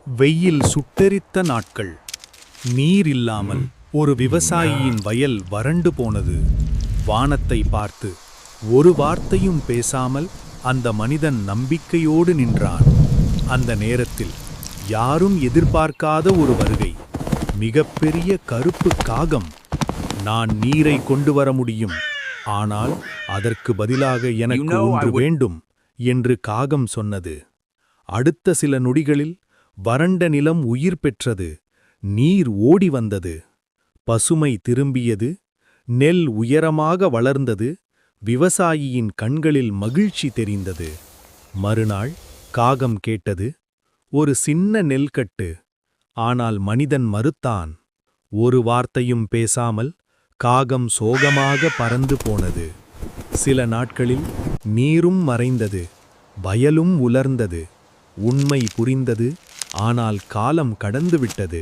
வெயில் சுட்டெரித்த நாட்கள். நீர் இல்லாமல் ஒரு விவசாயியின் வயல் வறண்டு போனது. வானத்தை பார்த்து ஒரு வார்த்தையும் பேசாமல் அந்த மனிதன் நம்பிக்கையோடு நின்றான். அந்த நேரத்தில் யாரும் எதிர்பார்க்காத ஒரு வருகை. மிகப்பெரிய கருப்பு காகம். நான் நீரை கொண்டு வர முடியும், ஆனால் அதற்கு பதிலாக எனக்கு ஒன்று வேண்டும் என்று காகம் சொன்னது. அடுத்த சில நொடிகளில் வறண்ட நிலம் உயிர் பெற்றது. நீர் ஓடி வந்தது. பசுமை திரும்பியது. நெல் உயரமாக வளர்ந்தது. விவசாயியின் கண்களில் மகிழ்ச்சி தெரிந்தது. மறுநாள் காகம் கேட்டது, ஒரு சின்ன நெல்கட்டு. ஆனால் மனிதன் மறுத்தான். ஒரு வார்த்தையும் பேசாமல் காகம் சோகமாக பறந்து போனது. சில நாட்களில் நீரும் மறைந்தது. வயலும் உலர்ந்தது. உண்மை புரிந்தது. ஆனால் காலம் கடந்துவிட்டது.